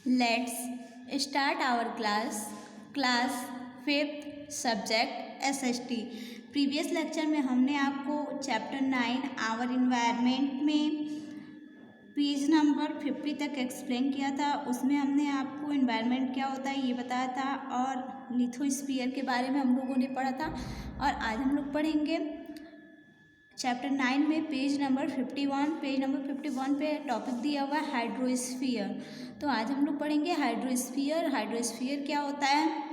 Let's start our class 5th subject SST। Previous lecture में हमने आपको चैप्टर 9 आवर इन्वायरमेंट में पेज नंबर 50 तक एक्सप्लेन किया था। उसमें हमने आपको इन्वायरमेंट क्या होता है ये बताया था और लिथोस्फीयर के बारे में हम लोगों ने पढ़ा था। और आज हम लोग पढ़ेंगे चैप्टर 9 में पेज नंबर 51 पे टॉपिक दिया हुआ है हाइड्रोस्फीयर। तो आज हम लोग पढ़ेंगे हाइड्रोस्फीयर क्या होता है।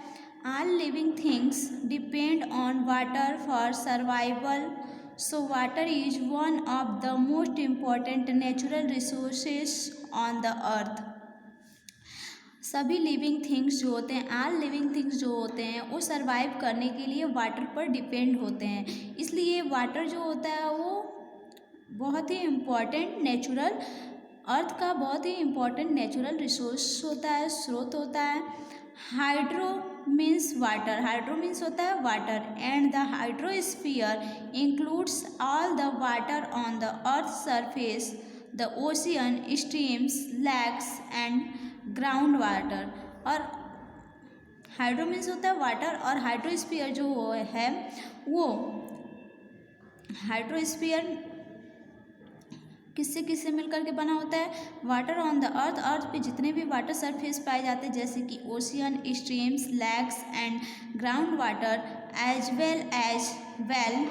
All living things depend on water for survival, so water is one of the most important natural resources on the earth. सभी लिविंग थिंग्स जो होते हैं, ऑल लिविंग थिंग्स जो होते हैं वो सर्वाइव करने के लिए वाटर पर डिपेंड होते हैं। इसलिए वाटर जो होता है वो बहुत ही इम्पॉर्टेंट नेचुरल, अर्थ का बहुत ही इम्पॉर्टेंट नेचुरल रिसोर्स होता है, स्रोत होता है। Hydro means water, hydro means होता है water, and the hydrosphere includes all the water on the earth surface, the ocean, streams, lakes and ground water. और हाइड्रो मीन्स होता है वाटर, और हाइड्रोस्फीयर जो है वो हाइड्रोस्फीयर किससे किससे मिलकर के बना होता है। वाटर ऑन द अर्थ, अर्थ पे जितने भी वाटर सरफेस पाए जाते हैं जैसे कि ocean, streams, lakes and ground water, as well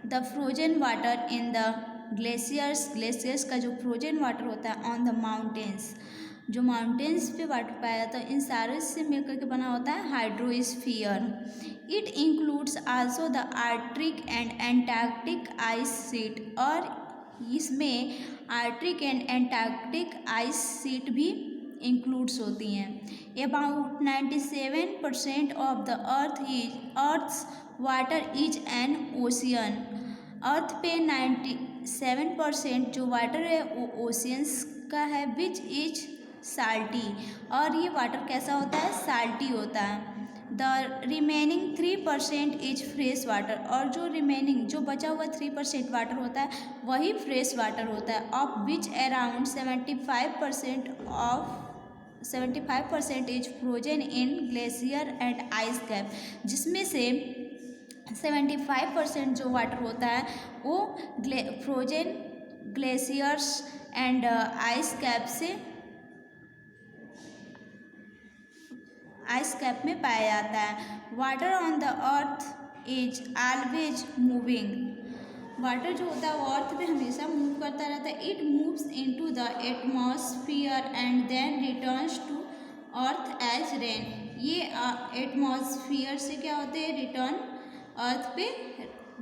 the frozen water in the glaciers का जो फ्रोजन वाटर होता है, ऑन द माउंटेन्स, जो माउंटेन्स पे वाटर पाया जाता है, इन सारे से मिलकर के बना होता है hydrosphere. It includes also the Arctic and Antarctic ice sheet, और इसमें Arctic and Antarctic ice sheet भी इंक्लूड्स होती हैं। About 97% of the earth's water is an ocean. Earth पे 97% जो वाटर है वो ओशियंस का है, विच इज साल्टी, और ये वाटर कैसा होता है, साल्टी होता है। The remaining 3% is fresh water, और जो रिमेनिंग जो बचा हुआ 3% वाटर होता है वही फ्रेश वाटर होता है। Of which around 75% is frozen in glacier and ice cap, जिसमें से 75% जो वाटर होता है वो frozen glaciers and ice cap में पाया जाता है। Water on the earth is always moving, water जो होता है वो अर्थ पे हमेशा मूव करता रहता है। It moves into the atmosphere and then returns to earth as rain. ये एटमॉस्फेयर से क्या होते हैं, रिटर्न अर्थ पे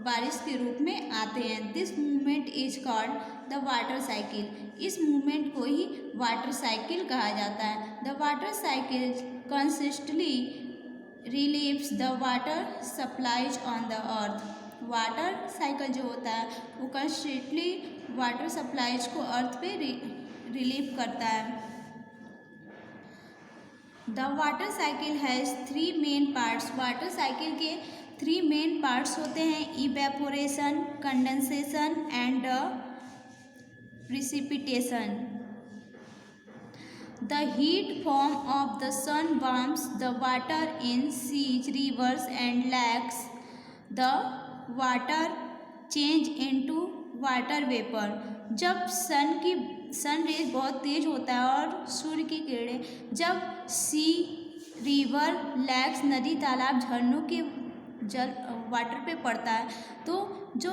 बारिश के रूप में आते हैं। This movement is called the water cycle, इस मूवमेंट को ही वाटर साइकिल कहा जाता है। The water cycle consistently relieves the water supplies on the earth. Water cycle जो होता है वो कंसिस्टेंटली वाटर सप्लाईज को अर्थ पे रिलीव करता है। The water cycle has 3 main parts, water cycle के 3 मेन पार्ट्स होते हैं, evaporation, condensation and precipitation. The heat form of the sun warms the water in seas, rivers and lakes. The water change into water vapor. जब sun rays बहुत तेज होता है और सूर्य की किरणें जब सी, रिवर, लैक्स, नदी, तालाब, झरनों के जल वाटर पे पड़ता है तो जो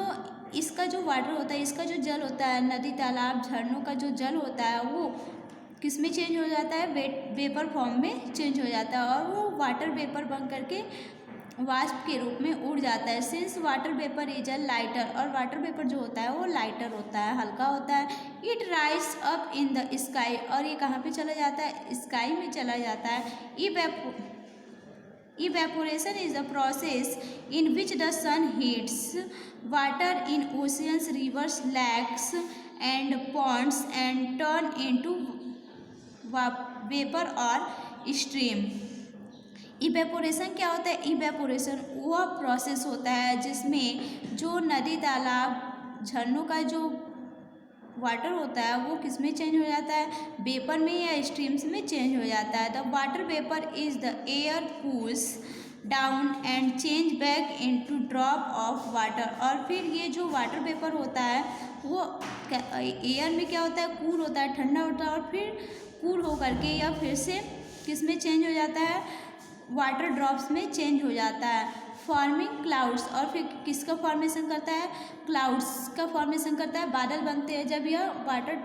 इसका जो वाटर होता है, इसका जो जल होता है, नदी, तालाब, झरनों का जो जल होता है वो किस में चेंज हो जाता है, वेपर फॉर्म में चेंज हो जाता है, और वो वाटर वेपर बन करके वाष्प के रूप में उड़ जाता है। Since water vapour is a lighter, और वाटर वेपर जो होता है वो लाइटर होता है, हल्का होता है। It rise up in the sky, और ये कहाँ पे चला जाता है, स्काई में चला जाता है। Evaporation is the process in which the sun heats water in oceans, rivers, lakes and ponds and turn into vapour और स्ट्रीम। इवेपोरेशन क्या होता है, इवेपोरेशन वह प्रोसेस होता है जिसमें जो नदी, तालाब, झरनों का जो वाटर होता है वो किस में चेंज हो जाता है, वेपर में या स्ट्रीम्स में चेंज हो जाता है। The water vapour is the air cools down and change back into drop of water. और फिर ये जो वाटर वेपर होता है वो एयर में क्या होता है, कूल होता है, ठंडा होता है, और फिर कूल होकर के या फिर से किस में चेंज हो जाता है, वाटर ड्रॉप्स में चेंज हो जाता है। फॉर्मिंग क्लाउड्स, और फिर किसका फॉर्मेशन करता है, क्लाउड्स का फॉर्मेशन करता है, बादल बनते हैं। जब यह वाटर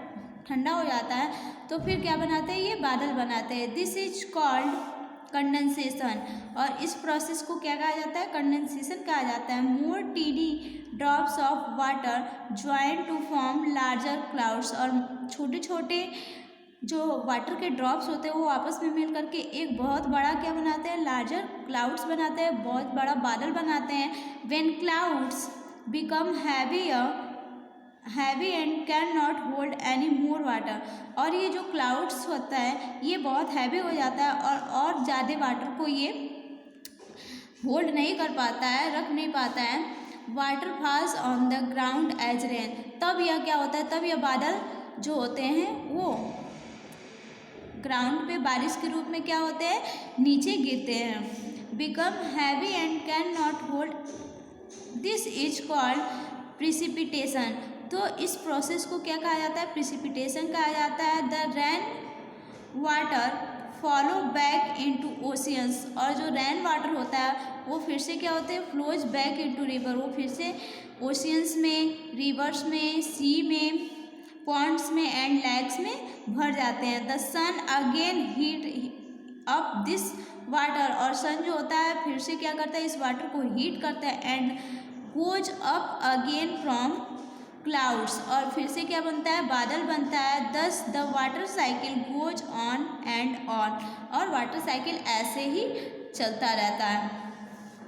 ठंडा हो जाता है तो फिर क्या बनाते हैं, ये बादल बनाते हैं। दिस इज कॉल्ड कंडेंसेशन, और इस प्रोसेस को क्या कहा जाता है, कंडेंसेशन कहा जाता है। More tiny drops of water join to form larger clouds, और छोटे छोटे जो वाटर के ड्रॉप्स होते हैं वो आपस में मिल करके एक बहुत बड़ा क्या बनाते हैं, लार्जर क्लाउड्स बनाते हैं, बहुत बड़ा बादल बनाते हैं। When clouds become heavy and can not hold any more water, और ये जो क्लाउड्स होता है ये बहुत हैवी हो जाता है और ज़्यादा वाटर को ये होल्ड नहीं कर पाता है, रख नहीं पाता है। Water falls on the ground as rain, तब यह क्या होता है, तब यह बादल जो होते हैं वो ग्राउंड पे बारिश के रूप में क्या होते हैं, नीचे गिरते हैं। Become heavy and can not hold, this is called precipitation. तो इस प्रोसेस को क्या कहा जाता है, प्रिसिपिटेशन कहा जाता है। The rain water follow back into oceans, और जो रेन वाटर होता है वो फिर से क्या होते हैं, फ्लोज बैक इनटू रिवर, वो फिर से ओशियंस में, रिवर्स में, सी में, पॉन्ड्स में एंड लैक्स में भर जाते हैं। The sun again heat up this water, और सन जो होता है फिर से क्या करता है, इस वाटर को हीट करता है। And goes up again from clouds, और फिर से क्या बनता है, बादल बनता है। दस the water cycle goes on and on, और वाटर साइकिल ऐसे ही चलता रहता है।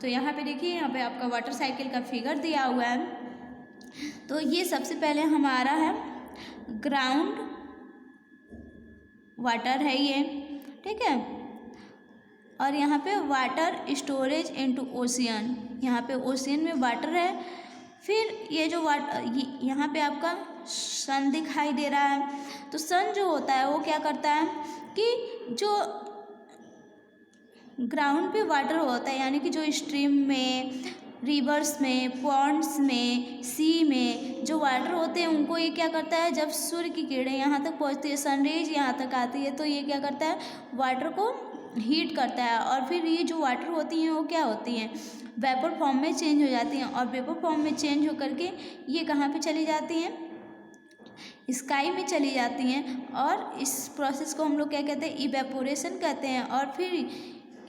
तो यहाँ पे देखिए, यहाँ पे आपका वाटर साइकिल का फिगर दिया हुआ है। तो ये सबसे पहले हमारा है ग्राउंड वाटर है ये, ठीक है। और यहाँ पे वाटर स्टोरेज इनटू ओशियन, यहाँ पे ओशियन में वाटर है। फिर ये जो वाटर, यहाँ पे आपका सन दिखाई दे रहा है। तो सन जो होता है वो क्या करता है कि जो ग्राउंड पे वाटर होता है, यानी कि जो स्ट्रीम में, रिवर्स में, पॉन्ड्स में, सी में जो वाटर होते हैं उनको ये क्या करता है, जब सूर्य की किरणें यहाँ तक पहुँचती है, सनरेज यहाँ तक आती है, तो ये क्या करता है, वाटर को हीट करता है। और फिर ये जो वाटर होती हैं वो क्या होती हैं, वेपर फॉर्म में चेंज हो जाती हैं, और वेपर फॉर्म में चेंज हो करके ये कहाँ पे चली जाती हैं, स्काई में चली जाती हैं। और इस प्रोसेस को हम लोग क्या कहते हैं, इवेपोरेशन कहते हैं। और फिर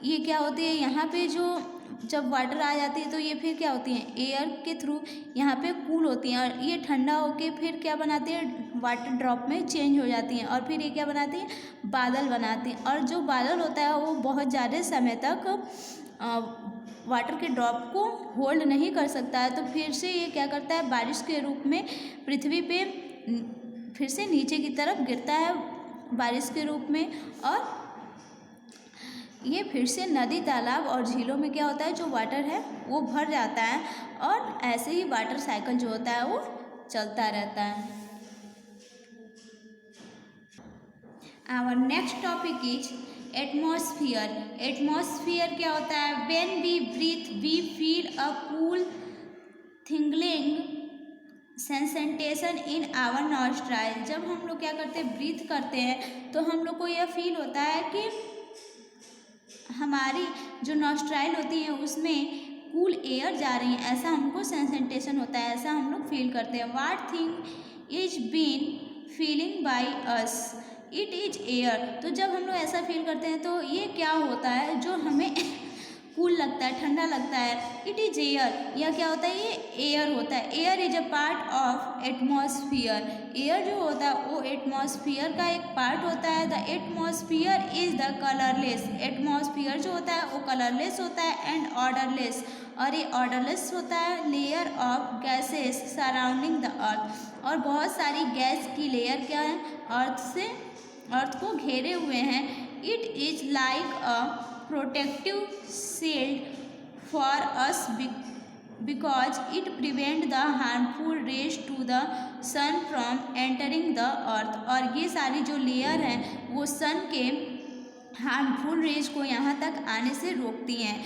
ये क्या होती है, यहाँ पे जो जब वाटर आ जाती है तो ये फिर क्या होती हैं, एयर के थ्रू यहाँ पे कूल होती हैं, और ये ठंडा होके फिर क्या बनाती है, वाटर ड्रॉप में चेंज हो जाती हैं, और फिर ये क्या बनाती हैं, बादल बनाती हैं। और जो बादल होता है वो बहुत ज़्यादा समय तक वाटर के ड्रॉप को होल्ड नहीं कर सकता है, तो फिर से ये क्या करता है, बारिश के रूप में पृथ्वी पे फिर से नीचे की तरफ गिरता है बारिश के रूप में। और ये फिर से नदी, तालाब और झीलों में क्या होता है, जो वाटर है वो भर जाता है, और ऐसे ही वाटर साइकिल जो होता है वो चलता रहता है। Our next topic is atmosphere. Atmosphere क्या होता है, when we breathe we feel a cool tingling sensation in our nostril. जब हम लोग क्या करते हैं, ब्रीथ करते हैं, तो हम लोग को यह फील होता है कि हमारी जो नॉस्ट्राइल होती है उसमें कूल एयर जा रही है, ऐसा हमको सेंसेशन होता है, ऐसा हम लोग फील करते हैं। What thing is been feeling by us, it is air. तो जब हम लोग ऐसा फील करते हैं तो ये क्या होता है, जो हमें कूल लगता है, ठंडा लगता है, इट इज एयर। यह क्या होता है, ये एयर होता है। Air is a part of atmosphere. Air जो होता है वो एटमॉस्फेयर का एक पार्ट होता है। The atmosphere is the colourless. Atmosphere जो होता है वो कलरलेस होता है एंड ऑर्डरलेस, और ये ऑर्डरलेस होता है। Layer of gases surrounding the earth, और बहुत सारी गैस की लेयर क्या है, अर्थ को घेरे हुए हैं। It is like a protective shield for us because it prevent the harmful rays to the sun from entering the earth। और ये सारी जो लेयर हैं वो सन के हार्मफुल रेज को यहाँ तक आने से रोकती हैं।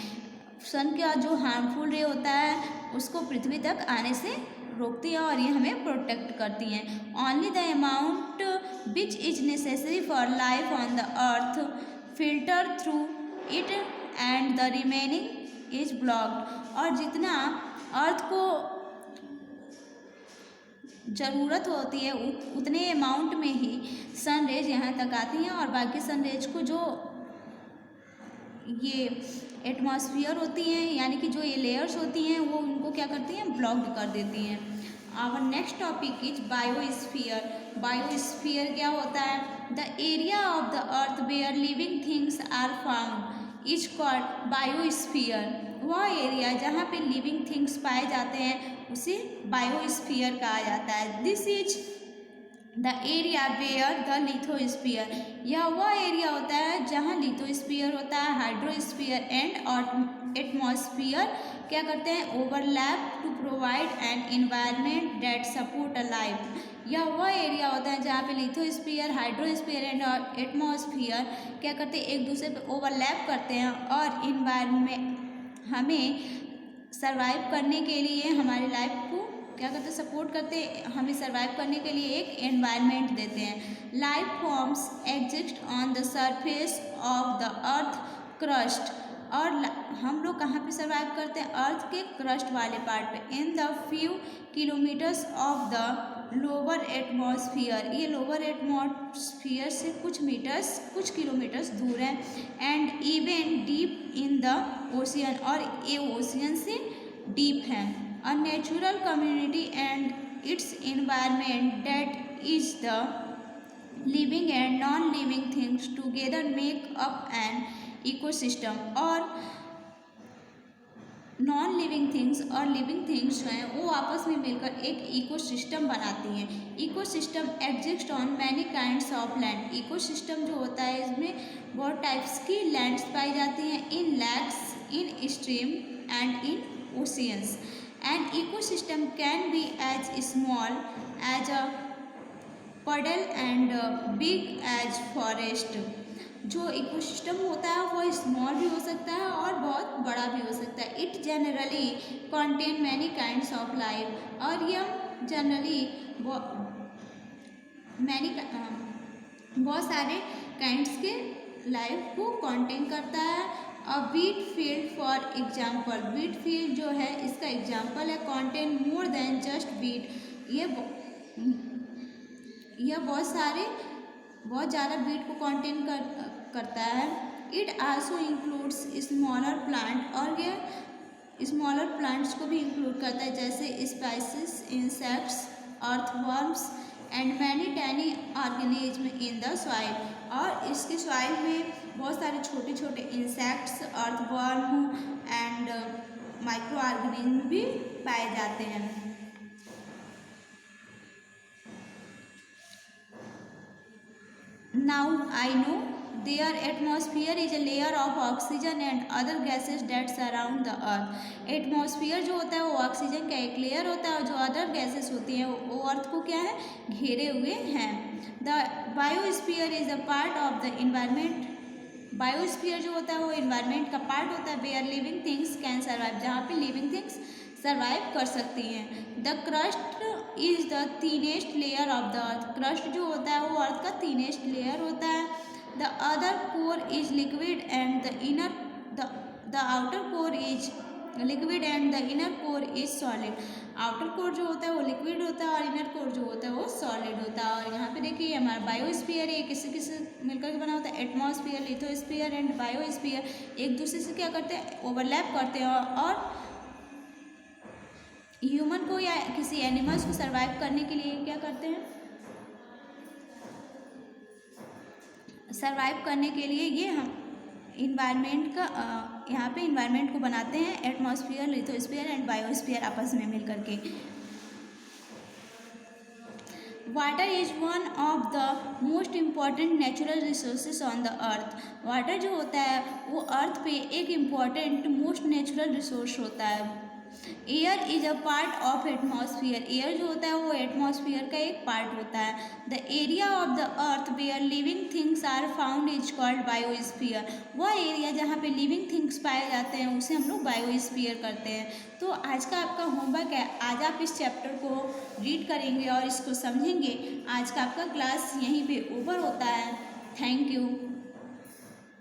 सन का जो हार्मफुल रे होता है उसको पृथ्वी तक आने से रोकती है और ये हमें प्रोटेक्ट करती हैं। Only the amount which is necessary for life on the earth filter through it and the remaining is blocked. और जितना अर्थ को ज़रूरत होती है उतने अमाउंट में ही सन रेज यहाँ तक आती हैं और बाकी सन रेज को जो ये एटमॉस्फेयर होती हैं यानी कि जो ये लेयर्स होती हैं वो उनको क्या करती हैं, ब्लॉक्ड कर देती हैं। Our next topic is biosphere. Biosphere क्या होता है? The area of the earth where living things are found is called biosphere. वह एरिया जहाँ पे लिविंग थिंग्स पाए जाते हैं उसे बायोस्फीयर कहा जाता है। This is the area where the lithosphere. यह वह एरिया होता है जहाँ लिथोस्फीयर होता है, हाइड्रोस्फीयर एंड एटमॉस्फेयर क्या करते हैं, overlap to provide an environment that support a life. यह वह एरिया होता है जहाँ पे लिथोस्फीयर, हाइड्रोस्फीयर एंड एटमॉस्फेयर क्या करते हैं, एक दूसरे पे ओवरलैप करते हैं और इन्वायरमेंट हमें सरवाइव करने के लिए, हमारी लाइफ को क्या करते हैं, सपोर्ट करते हैं, हमें सरवाइव करने के लिए एक एनवायरनमेंट देते हैं। Life forms exist on the surface of the earth crust. और हम लोग कहाँ पे सरवाइव करते हैं, अर्थ के क्रस्ट वाले पार्ट पे। In the few kilometres of the lower atmosphere. ये लोअर एटमॉस्फेयर से कुछ किलोमीटर्स दूर है। And even deep in the ocean. और ये ओशियन से डीप है। A natural community and its environment that is the living and non-living things together make up an ecosystem। और नॉन लिविंग थिंग्स और लिविंग थिंग्स जो हैं वो आपस में मिलकर एक इकोसिस्टम बनाती हैं। Ecosystem exist on many kinds of land. Ecosystem जो होता है इसमें बहुत टाइप्स की लैंड्स पाई जाती हैं, in lakes, in stream and in oceans. An ecosystem can be as small as a puddle and big as forest। जो इकोसिस्टम होता है वो स्मॉल भी हो सकता है और बहुत बड़ा भी हो सकता है। It generally contain many kinds of life. और यह जनरली बहुत सारे काइंड्स के लाइफ को कंटेन करता है। A beet field for example. Beet field जो है इसका एग्जाम्पल है। Contain more than just beet. यह बहुत ज़्यादा बीट को कंटेन करता है। It also includes smaller plant. और यह स्मॉलर प्लांट्स को भी इंक्लूड करता है जैसे spices, insects, earthworms and many tiny organism in the soil. और इसके सॉइल में बहुत सारे छोटे छोटे insects, earthworm and micro organism भी पाए जाते हैं। Now I know there atmosphere is a layer of oxygen and other gases that surround the earth. Atmosphere जो होता है वो ऑक्सीजन का एक लेयर होता है और जो अदर गैसेस होती हैं वो अर्थ को क्या है, घेरे हुए हैं। The biosphere is a part of the environment. Biosphere जो होता है वो इन्वायरमेंट का पार्ट होता है। Where living things can survive. जहाँ पे लिविंग थिंग्स सर्वाइव कर सकती हैं। The crust is the thinnest layer of the earth. Crust जो होता है वो अर्थ का थिनेस्ट लेयर होता है। The other core is liquid and the outer core is liquid and the inner core is solid. Outer core जो होता है वो लिक्विड होता है और इनर कोर जो होता है वो सॉलिड होता है। और यहाँ पे देखिए हमारा बायोस्फीयर ये किससे मिलकर के बना होता है, एटमॉस्फेयर, लिथोस्फीयर एंड बायोस्फीयर एक दूसरे से क्या करते हैं, ओवरलैप करते हैं और ह्यूमन को या किसी एनिमल्स को सर्वाइव करने के लिए क्या करते हैं, सर्वाइव करने के लिए ये हम इन्वायरमेंट का यहाँ पे इन्वायरमेंट को बनाते हैं। एटमॉस्फेयर, लिथोस्फीयर एंड बायोस्फीयर आपस में मिलकर के। Water is one of the most important natural resources on the earth. Water जो होता है वो अर्थ पे एक इम्पॉर्टेंट मोस्ट नेचुरल रिसोर्स होता है। Air is a part of atmosphere, air जो होता है वो एटमॉस्फियर का एक पार्ट होता है। The area of the earth where living things are found is called biosphere, वह एरिया जहाँ पे लिविंग थिंग्स पाए जाते हैं उसे हम लोग बायोस्फीयर करते हैं। तो आज का आपका होमवर्क है, आज आप इस चैप्टर को रीड करेंगे और इसको समझेंगे। आज का आपका क्लास यहीं पे ओवर होता है। Thank you.